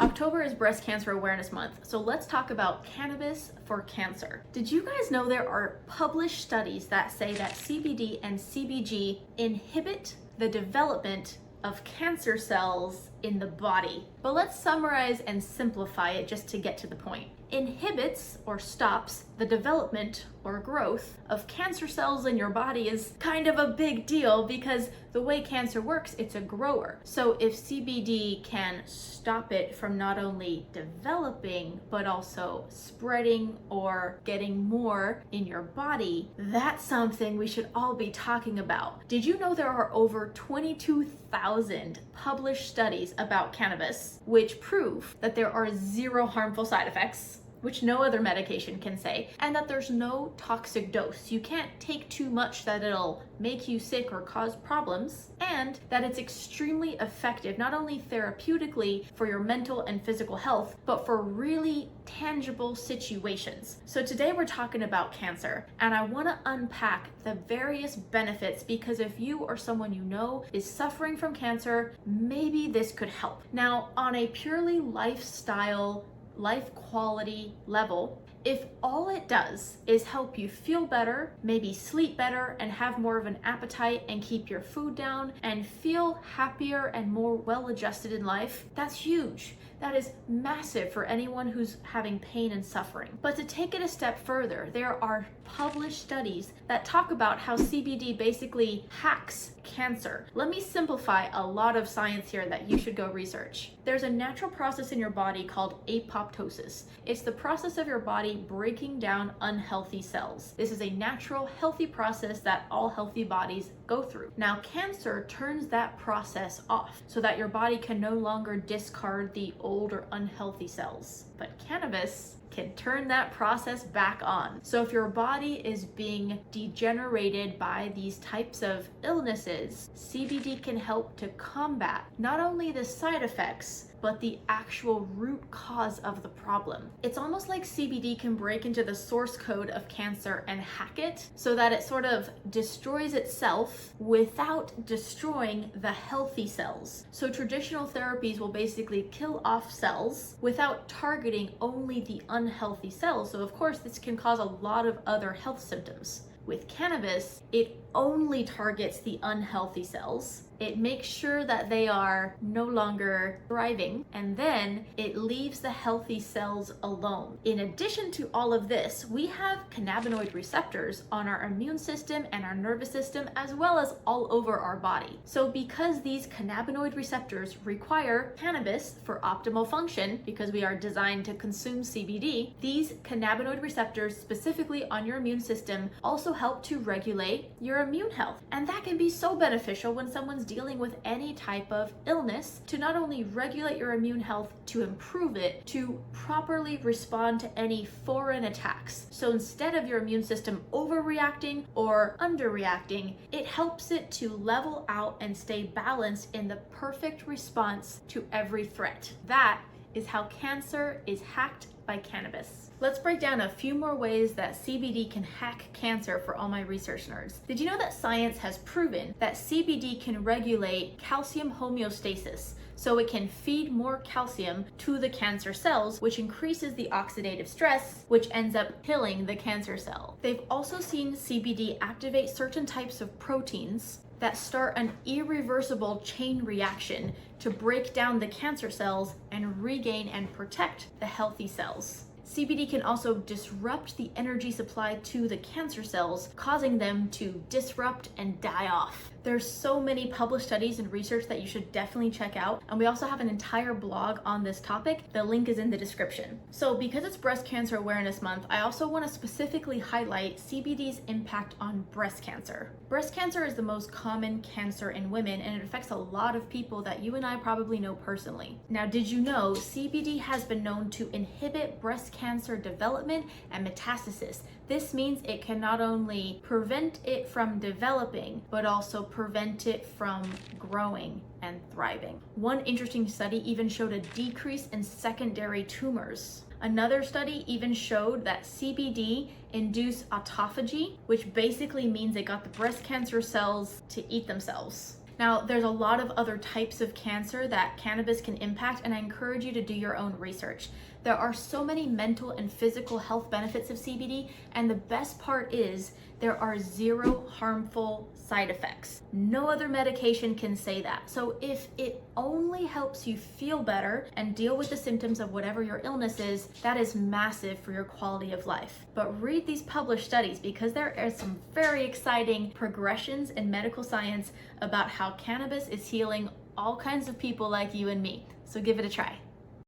October is Breast Cancer Awareness Month, so let's talk about cannabis for cancer. Did you guys know there are published studies that say that CBD and CBG inhibit the development of cancer cells in the body? But let's summarize and simplify it just to get to the point. Inhibits or stops the development or growth of cancer cells in your body is kind of a big deal because the way cancer works, it's a grower. So if CBD can stop it from not only developing, but also spreading or getting more in your body, that's something we should all be talking about. Did you know there are over 22,000 published studies about cannabis, which prove that there are zero harmful side effects, which no other medication can say, and that there's no toxic dose. You can't take too much that it'll make you sick or cause problems, and that it's extremely effective, not only therapeutically for your mental and physical health, but for really tangible situations. So today we're talking about cancer, and I want to unpack the various benefits because if you or someone you know is suffering from cancer, maybe this could help. Now, on a purely lifestyle, life quality level, if all it does is help you feel better, maybe sleep better and have more of an appetite and keep your food down and feel happier and more well-adjusted in life, that's huge. That is massive for anyone who's having pain and suffering. But to take it a step further, there are published studies that talk about how CBD basically hacks cancer. Let me simplify a lot of science here that you should go research. There's a natural process in your body called apoptosis. It's the process of your body breaking down unhealthy cells. This is a natural, healthy process that all healthy bodies go through. Now, cancer turns that process off so that your body can no longer discard the old or unhealthy cells. But cannabis can turn that process back on. So if your body is being degenerated by these types of illnesses, CBD can help to combat not only the side effects, but the actual root cause of the problem. It's almost like CBD can break into the source code of cancer and hack it so that it sort of destroys itself without destroying the healthy cells. So traditional therapies will basically kill off cells without targeting only the unhealthy cells. So of course, this can cause a lot of other health symptoms. With cannabis, it only targets the unhealthy cells. It makes sure that they are no longer thriving, and then it leaves the healthy cells alone. In addition to all of this, we have cannabinoid receptors on our immune system and our nervous system, as well as all over our body. So because these cannabinoid receptors require cannabis for optimal function, because we are designed to consume CBD, these cannabinoid receptors specifically on your immune system also help to regulate your immune health. And that can be so beneficial when someone's dealing with any type of illness, to not only regulate your immune health, to improve it, to properly respond to any foreign attacks. So instead of your immune system overreacting or underreacting, it helps it to level out and stay balanced in the perfect response to every threat. That is how cancer is hacked by cannabis. Let's break down a few more ways that CBD can hack cancer for all my research nerds. Did you know that science has proven that CBD can regulate calcium homeostasis? So it can feed more calcium to the cancer cells, which increases the oxidative stress, which ends up killing the cancer cell. They've also seen CBD activate certain types of proteins that start an irreversible chain reaction to break down the cancer cells and regain and protect the healthy cells. CBD can also disrupt the energy supply to the cancer cells, causing them to disrupt and die off. There's so many published studies and research that you should definitely check out. And we also have an entire blog on this topic. The link is in the description. So because it's Breast Cancer Awareness Month, I also want to specifically highlight CBD's impact on breast cancer. Breast cancer is the most common cancer in women, and it affects a lot of people that you and I probably know personally. Now, did you know CBD has been known to inhibit breast cancer development and metastasis? This means it can not only prevent it from developing, but also prevent it from growing and thriving. One interesting study even showed a decrease in secondary tumors. Another study even showed that CBD induced autophagy, which basically means it got the breast cancer cells to eat themselves. Now, there's a lot of other types of cancer that cannabis can impact, and I encourage you to do your own research. There are so many mental and physical health benefits of CBD, and the best part is there are 0 harmful side effects. No other medication can say that. So if it only helps you feel better and deal with the symptoms of whatever your illness is, that is massive for your quality of life. But read these published studies, because there are some very exciting progressions in medical science about how cannabis is healing all kinds of people like you and me. So give it a try.